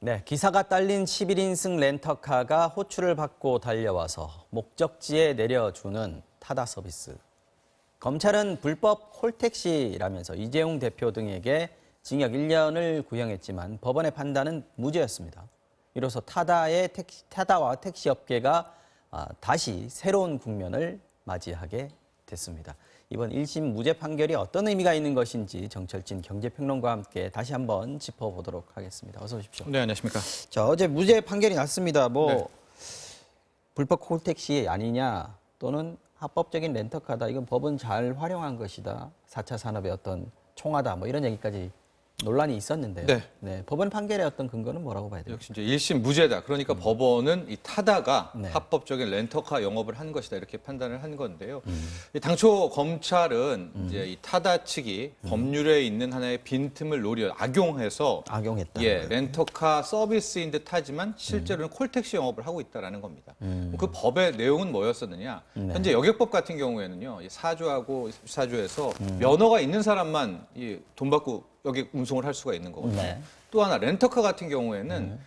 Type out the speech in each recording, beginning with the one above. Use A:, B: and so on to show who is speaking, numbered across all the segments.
A: 네, 기사가 딸린 11인승 렌터카가 호출을 받고 달려와서 목적지에 내려주는 타다 서비스. 검찰은 불법 콜택시라면서 이재용 대표 등에게 징역 1년을 구형했지만 법원의 판단은 무죄였습니다. 이로써 타다와 택시업계가 다시 새로운 국면을 맞이하게 됐습니다. 이번 1심 무죄 판결이 어떤 의미가 있는 것인지 정철진 경제평론가와 함께 다시 한번 짚어보도록 하겠습니다. 어서 오십시오.
B: 네, 안녕하십니까.
A: 자, 어제 무죄 판결이 났습니다.
B: 네.
A: 불법 콜택시 아니냐 또는 합법적인 렌터카다. 이건 법은 잘 활용한 것이다. 4차 산업의 어떤 총하다. 이런 얘기까지 논란이 있었는데요.
B: 네.
A: 법원 판결의 어떤 근거는 뭐라고 봐야 돼요?
B: 역시 이제 1심 무죄다. 그러니까 법원은 이 타다가
A: 네.
B: 합법적인 렌터카 영업을 한 것이다. 이렇게 판단을 한 건데요. 당초 검찰은 이제 이 타다 측이 법률에 있는 하나의 빈틈을 악용해서
A: 악용했다.
B: 렌터카 서비스인 듯 하지만 실제로는 콜택시 영업을 하고 있다라는 겁니다. 그 법의 내용은 뭐였었느냐? 현재 여객법 같은 경우에는요. 이 사주하고 사주에서 면허가 있는 사람만 돈 받고 여기 운송을 할 수가 있는 거거든요.
A: 네.
B: 또 하나 렌터카 같은 경우에는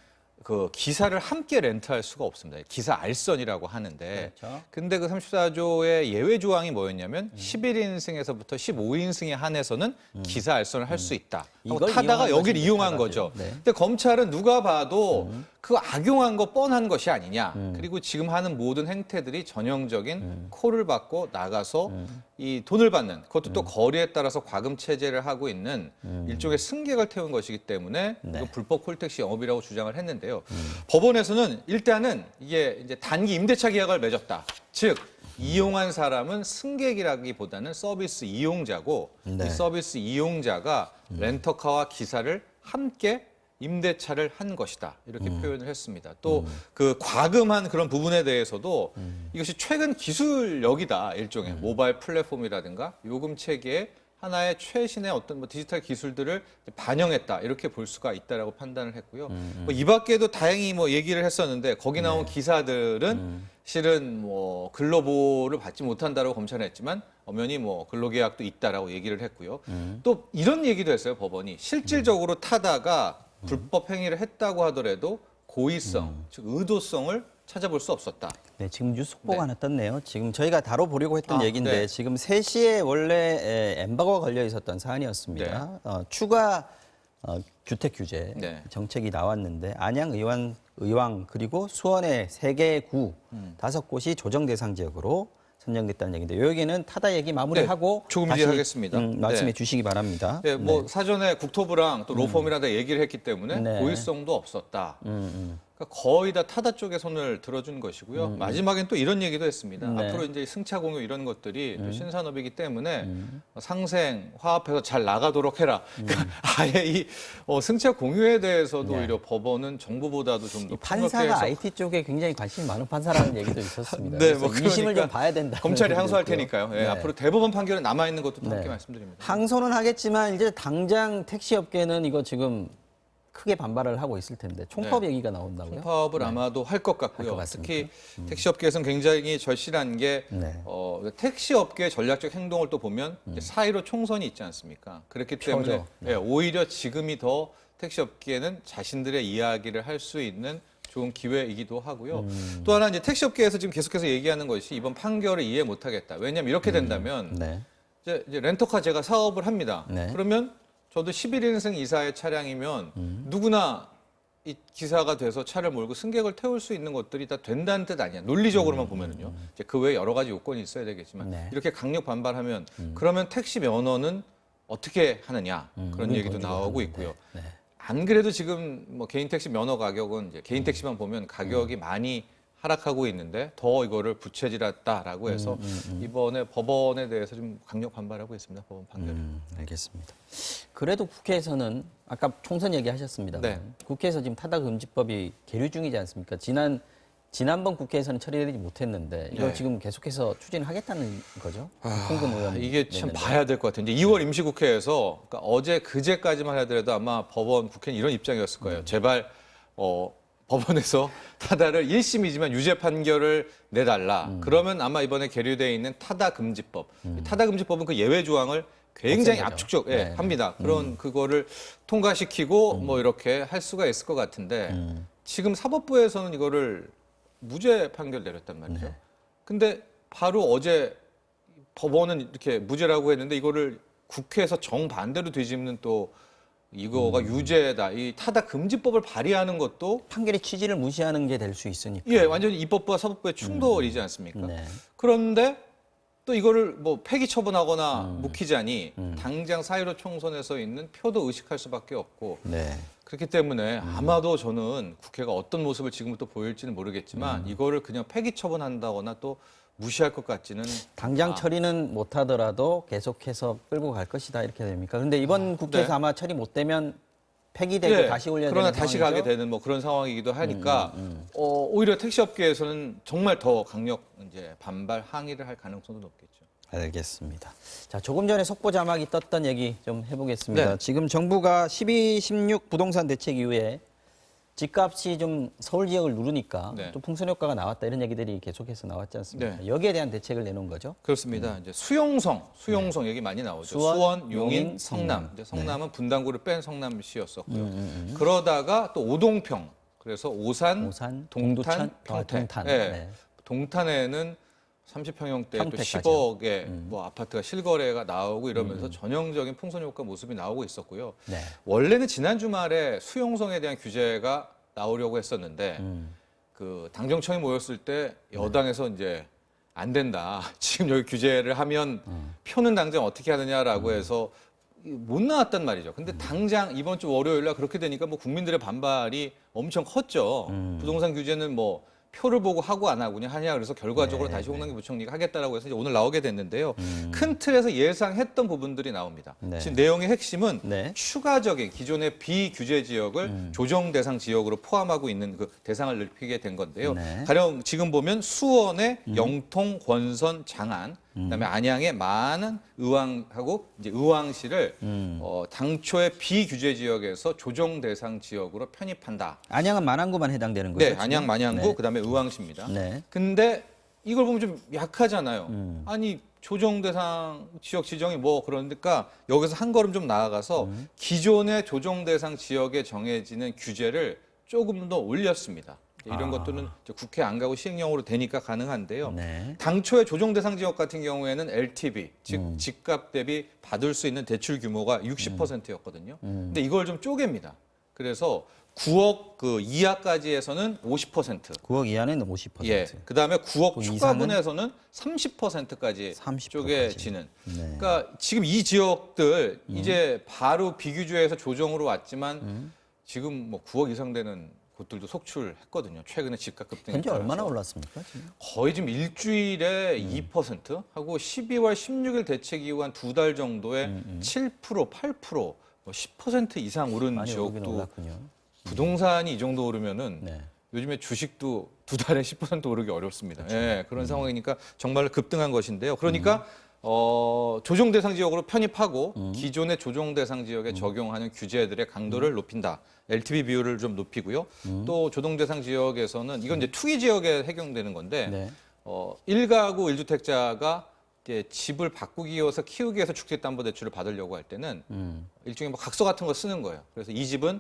B: 그 기사를 함께 렌트할 수가 없습니다. 기사 알선이라고 하는데
A: 그렇죠.
B: 근데 그 34조의 예외 조항이 뭐였냐면 11인승에서부터 15인승에 한해서는 기사 알선을 할 수 있다. 하고
A: 이걸
B: 타다가
A: 이용한
B: 여기를
A: 것이
B: 이용한
A: 타다죠.
B: 거죠.
A: 네.
B: 근데 검찰은 누가 봐도 그 악용한 거 뻔한 것이 아니냐. 그리고 지금 하는 모든 행태들이 전형적인 콜을 받고 나가서 이 돈을 받는 그것도 또 거리에 따라서 과금 체제를 하고 있는 일종의 승객을 태운 것이기 때문에
A: 네.
B: 이거 불법 콜택시 영업이라고 주장을 했는데요. 법원에서는 일단은 이게 이제 단기 임대차 계약을 맺었다. 즉 이용한 사람은 승객이라기보다는 서비스 이용자고
A: 네.
B: 이 서비스 이용자가 렌터카와 기사를 함께 임대차를 한 것이다. 이렇게 표현을 했습니다. 또 그 과금한 그런 부분에 대해서도 이것이 최근 기술력이다. 일종의 모바일 플랫폼이라든가 요금 체계의 하나의 최신의 어떤 디지털 기술들을 반영했다. 이렇게 볼 수가 있다라고 판단을 했고요. 이 밖에도 다행히 얘기를 했었는데 거기 나온 기사들은 실은 근로보호를 받지 못한다라고 검찰은 했지만 엄연히 근로계약도 있다라고 얘기를 했고요. 또 이런 얘기도 했어요. 법원이 실질적으로 타다가 불법 행위를 했다고 하더라도 고의성, 즉 의도성을 찾아볼 수 없었다.
A: 네, 지금 뉴스 속보가 하나 떴네요. 지금 저희가 다뤄보려고 했던 얘기인데
B: 네.
A: 지금 3시에 원래 엠바고가 걸려 있었던 사안이었습니다. 추가 주택 규제
B: 네.
A: 정책이 나왔는데 안양, 의왕 그리고 수원의 3개 구 5곳이 조정 대상 지역으로 선정됐다는 얘기인데 여기는 타다 얘기 마무리하고
B: 조금
A: 다시
B: 이제 하겠습니다.
A: 말씀해 주시기 바랍니다.
B: 네, 사전에 국토부랑 또 로펌이랑 다 얘기를 했기 때문에
A: 네.
B: 고의성도 없었다. 그러니까 거의 다 타다 쪽에 손을 들어준 것이고요. 마지막엔 또 이런 얘기도 했습니다.
A: 네.
B: 앞으로 이제 승차 공유 이런 것들이 또 신산업이기 때문에 상생 화합해서 잘 나가도록 해라. 그러니까 아예 이 승차 공유에 대해서도
A: 네.
B: 오히려 법원은 정부보다도 좀 더
A: 판사가 IT 쪽에 굉장히 관심이 많은 판사라는 얘기도 있었습니다.
B: 네,
A: 그래서 이심을 좀 봐야 된다.
B: 검찰이 항소할 테니까요. 예,
A: 네.
B: 앞으로 대법원 판결은 남아 있는 것도 또 함께
A: 네.
B: 말씀드립니다.
A: 항소는 하겠지만 이제 당장 택시업계는 이거 지금 크게 반발을 하고 있을 텐데 총법 얘기가 나온다고요?
B: 총파업을 아마도 할 것 같고요.
A: 할것 같습니까?
B: 특히 택시업계에서는 굉장히 절실한 게
A: 네.
B: 택시업계의 전략적 행동을 또 보면 이제 4.15 총선이 있지 않습니까? 그렇기 때문에
A: 표죠.
B: 예, 오히려 지금이 더 택시업계는 자신들의 이야기를 할 수 있는 좋은 기회이기도 하고요. 또 하나 이제 택시업계에서 지금 계속해서 얘기하는 것이 이번 판결을 이해 못하겠다. 왜냐하면 이렇게 된다면
A: 네.
B: 이제 렌터카 제가 사업을 합니다.
A: 네.
B: 그러면 저도 11인승 이사의 차량이면 누구나 이 기사가 돼서 차를 몰고 승객을 태울 수 있는 것들이 다 된다는 뜻 아니야. 논리적으로만 보면은요. 이제 그 외에 여러 가지 요건이 있어야 되겠지만
A: 네.
B: 이렇게 강력 반발하면 그러면 택시 면허는 어떻게 하느냐 그런 얘기도
A: 돈 주고
B: 나오고
A: 하는데.
B: 있고요.
A: 네.
B: 안 그래도 지금 개인 택시 면허 가격은 이제 개인 택시만 보면 가격이 많이 하락하고 있는데 더 이거를 부채질했다라고 해서 이번에 법원에 대해서 좀 강력 반발하고 있습니다. 법원 판결.
A: 알겠습니다. 그래도 국회에서는 아까 총선 얘기하셨습니다.
B: 네.
A: 국회에서 지금 타다 금지법이 계류 중이지 않습니까? 지난번 국회에서는 처리되지 못했는데 이걸
B: 네.
A: 지금 계속해서 추진하겠다는 거죠? 홍근 의원
B: 이게 참
A: 냈는데.
B: 봐야 될 것 같아요. 이제 2월 임시국회에서 그러니까 어제 그제까지만 하더라도 아마 법원 국회는 이런 입장이었을 거예요. 제발 법원에서 타다를 1심이지만 유죄 판결을 내달라. 그러면 아마 이번에 계류되어 있는 타다 금지법. 이 타다 금지법은 그 예외 조항을 굉장히
A: 거죠.
B: 압축적
A: 네.
B: 합니다. 그런 그거를 통과시키고 뭐 이렇게 할 수가 있을 것 같은데 지금 사법부에서는 이거를 무죄 판결 내렸단 말이죠.
A: 네.
B: 근데 바로 어제 법원은 이렇게 무죄라고 했는데 이거를 국회에서 정반대로 뒤집는 또 이거가 유죄다. 이 타다 금지법을 발의하는 것도
A: 판결의 취지를 무시하는 게 될 수 있으니까.
B: 예, 완전히 입법부와 사법부의 충돌이지 않습니까?
A: 네.
B: 그런데 또 이거를 뭐 폐기 처분하거나 묵히자니 당장 4.15 총선에서 있는 표도 의식할 수밖에 없고
A: 네.
B: 그렇기 때문에 아마도 저는 국회가 어떤 모습을 지금부터 보일지는 모르겠지만 이거를 그냥 폐기 처분한다거나 또 무시할 것 같지는
A: 당장 처리는 못하더라도 계속해서 끌고 갈 것이다 이렇게 됩니까? 그런데 이번 국회에서
B: 네.
A: 아마 처리 못 되면 폐기되고 다시 올려야
B: 그러나
A: 되는
B: 다시
A: 상황이죠?
B: 가게 되는 뭐 그런 상황이기도 하니까 오히려 택시업계에서는 정말 더 강력 이제 반발 항의를 할 가능성도 높겠죠.
A: 알겠습니다. 자, 조금 전에 속보 자막이 떴던 얘기 좀 해보겠습니다.
B: 네.
A: 지금 정부가 12, 16 부동산 대책 이후에 집값이 좀 서울 지역을 누르니까
B: 네.
A: 좀 풍선 효과가 나왔다 이런 얘기들이 계속해서 나왔지 않습니까?
B: 네.
A: 여기에 대한 대책을 내놓은 거죠.
B: 그렇습니다. 이제 수용성 얘기 많이 나오죠.
A: 수원,
B: 수원,
A: 용인,
B: 용인, 성남. 이제 성남은 분당구를 뺀 성남시였었고요.
A: 음.
B: 그러다가 또 오동평, 그래서 오산,
A: 동두천,
B: 평택.
A: 동탄.
B: 예.
A: 네.
B: 동탄에는 30평형대 또
A: 평택까지요.
B: 10억의 뭐 아파트가 실거래가 나오고 이러면서 전형적인 풍선 효과 모습이 나오고 있었고요.
A: 네.
B: 원래는 지난 주말에 수용성에 대한 규제가 나오려고 했었는데 그 당정청이 모였을 때 여당에서 이제 안 된다. 지금 여기 규제를 하면 표는 당장 어떻게 하느냐라고 해서 못 나왔단 말이죠. 근데 당장 이번 주 월요일 날 그렇게 되니까 뭐 국민들의 반발이 엄청 컸죠. 부동산 규제는 뭐 표를 보고 하고 안 하고 그냥 하냐 그래서 결과적으로 다시 홍남기 부총리가 하겠다라고 해서 이제 오늘 나오게 됐는데요. 큰 틀에서 예상했던 부분들이 나옵니다.
A: 네.
B: 지금 내용의 핵심은
A: 네.
B: 추가적인 기존의 비규제 지역을 조정 대상 지역으로 포함하고 있는 그 대상을 넓히게 된 건데요.
A: 네.
B: 가령 지금 보면 수원의 영통, 권선, 장안, 그다음에 안양의 많은 의왕하고 이제 의왕시를 당초의 비규제 지역에서 조정 대상 지역으로 편입한다.
A: 안양은 만안구만 해당되는 거죠?
B: 네,
A: 지금?
B: 안양, 만양구,
A: 네.
B: 그다음에 의왕시입니다.
A: 네.
B: 근데 이걸 보면 좀 약하잖아요. 아니 조정 대상 지역 지정이 뭐 그러니까 여기서 한 걸음 좀 나아가서 기존의 조정 대상 지역에 정해지는 규제를 조금 더 올렸습니다. 이런 것들은 이제 국회 안 가고 시행령으로 되니까 가능한데요.
A: 네.
B: 당초의 조정 대상 지역 같은 경우에는 LTV, 즉 집값 대비 받을 수 있는 대출 규모가 60%였거든요. 근데 이걸 좀 쪼갭니다. 그래서 9억 그 이하까지 해서는 50%.
A: 9억 이하는 50%.
B: 예. 그다음에 9억
A: 그
B: 추가분에서는 30%까지
A: 30%
B: 쪼개지는.
A: 네.
B: 그러니까 지금 이 지역들 이제 바로 비규제에서 조정으로 왔지만 지금 뭐 9억 이상 되는 곳들도 속출했거든요. 최근에 집값 급등에
A: 현재
B: 따라서.
A: 얼마나 올랐습니까? 지금?
B: 거의 지금 일주일에 2% 하고 12월 16일 대책 이후 한 두 달 정도에 7%, 8%, 뭐 10% 이상 오른
A: 많이 오르긴
B: 지역도
A: 올랐군요.
B: 부동산이 이 정도 오르면은
A: 네.
B: 요즘에 주식도 두 달에 10% 오르기 어렵습니다. 예, 그런 상황이니까 정말 급등한 것인데요. 그러니까 조정 대상 지역으로 편입하고 기존의 조정 대상 지역에 적용하는 규제들의 강도를 높인다. LTV 비율을 좀 높이고요. 또 조정 대상 지역에서는 이건 이제 투기 지역에 해당되는 건데
A: 네.
B: 1가구 1주택자가 집을 바꾸기 위해서 키우기 위해서 주택담보대출을 받으려고 할 때는 일종의 뭐 각서 같은 거 쓰는 거예요. 그래서 이 집은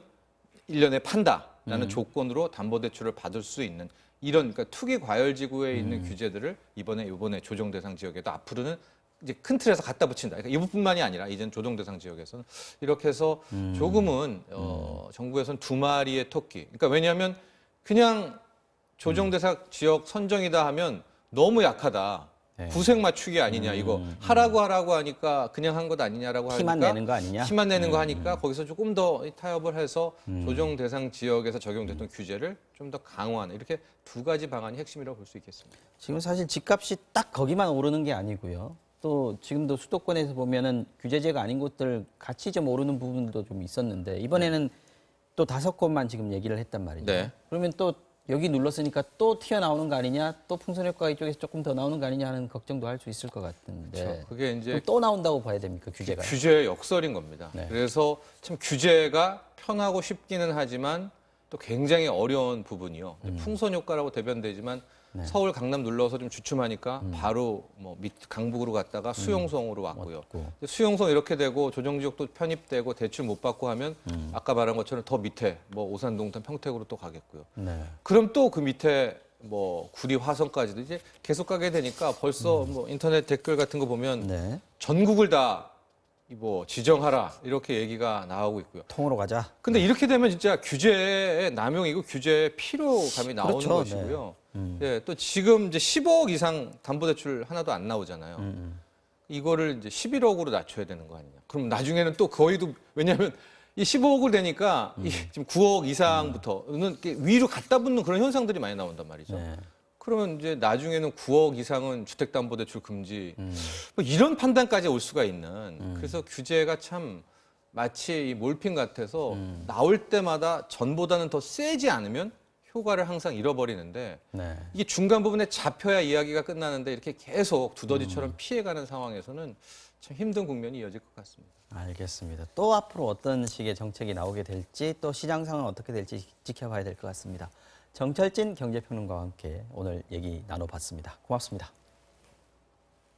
B: 1년에 판다라는 조건으로 담보대출을 받을 수 있는 이런 그러니까 투기 과열지구에 있는 규제들을 이번에 조정 대상 지역에도 앞으로는 이제 큰 틀에서 갖다 붙인다. 그러니까 이부분만이 아니라 이제는 조정 대상 지역에서는 이렇게 해서 조금은 정부에서는 두 마리의 토끼. 그러니까 왜냐하면 그냥 조정 대상 지역 선정이다 하면 너무 약하다.
A: 네.
B: 구색 맞추기 아니냐 이거 하라고 하니까 그냥 한 것 아니냐라고 하니까
A: 키만 내는 거 아니냐?
B: 키만 내는 거 하니까 거기서 조금 더 타협을 해서 조정 대상 지역에서 적용됐던 규제를 좀 더 강화하는 이렇게 두 가지 방안이 핵심이라고 볼 수 있겠습니다.
A: 지금 사실 집값이 딱 거기만 오르는 게 아니고요. 또 지금도 수도권에서 보면은 규제제가 아닌 곳들 같이 좀 오르는 부분도 좀 있었는데 이번에는 또 5곳만 지금 얘기를 했단 말이죠.
B: 네.
A: 그러면 또 여기 눌렀으니까 또 튀어나오는 거 아니냐, 또 풍선 효과가 이쪽에서 조금 더 나오는 거 아니냐 하는 걱정도 할 수 있을 것 같은데.
B: 그렇죠. 그게 이제
A: 그럼 또 나온다고 봐야 됩니까, 규제가?
B: 규제의 역설인 겁니다.
A: 네.
B: 그래서 참 규제가 편하고 쉽기는 하지만 또 굉장히 어려운 부분이요. 풍선 효과라고 대변되지만
A: 네.
B: 서울 강남 눌러서 좀 주춤하니까 바로 뭐 밑 강북으로 갔다가 수용성으로 왔고요.
A: 왔고.
B: 수용성 이렇게 되고 조정지역도 편입되고 대출 못 받고 하면 아까 말한 것처럼 더 밑에 뭐 오산, 동탄, 평택으로 또 가겠고요.
A: 네.
B: 그럼 또 그 밑에 뭐 구리, 화성까지도 이제 계속 가게 되니까 벌써 뭐 인터넷 댓글 같은 거 보면
A: 네.
B: 전국을 다 뭐 지정하라 이렇게 얘기가 나오고 있고요.
A: 통으로 가자.
B: 근데 이렇게 되면 진짜 규제의 남용이고 규제의 피로감이 나오는
A: 그렇죠.
B: 것이고요. 네, 또 지금 이제 10억 이상 담보대출 하나도 안 나오잖아요. 이거를 이제 11억으로 낮춰야 되는 거 아니냐. 그럼 나중에는 또 거의도 왜냐하면 이 15억을 되니까 이 지금 9억 이상부터는 이렇게 위로 갖다 붙는 그런 현상들이 많이 나온단 말이죠.
A: 네.
B: 그러면 이제 나중에는 9억 이상은 주택담보대출 금지 뭐 이런 판단까지 올 수가 있는 그래서 규제가 참 마치 이 몰핀 같아서 나올 때마다 전보다는 더 세지 않으면 효과를 항상 잃어버리는데
A: 네.
B: 이게 중간 부분에 잡혀야 이야기가 끝나는데 이렇게 계속 두더지처럼 피해가는 상황에서는 참 힘든 국면이 이어질 것 같습니다.
A: 알겠습니다. 또 앞으로 어떤 식의 정책이 나오게 될지 또 시장 상황은 어떻게 될지 지켜봐야 될 것 같습니다. 정철진 경제평론가와 함께 오늘 얘기 나눠봤습니다. 고맙습니다.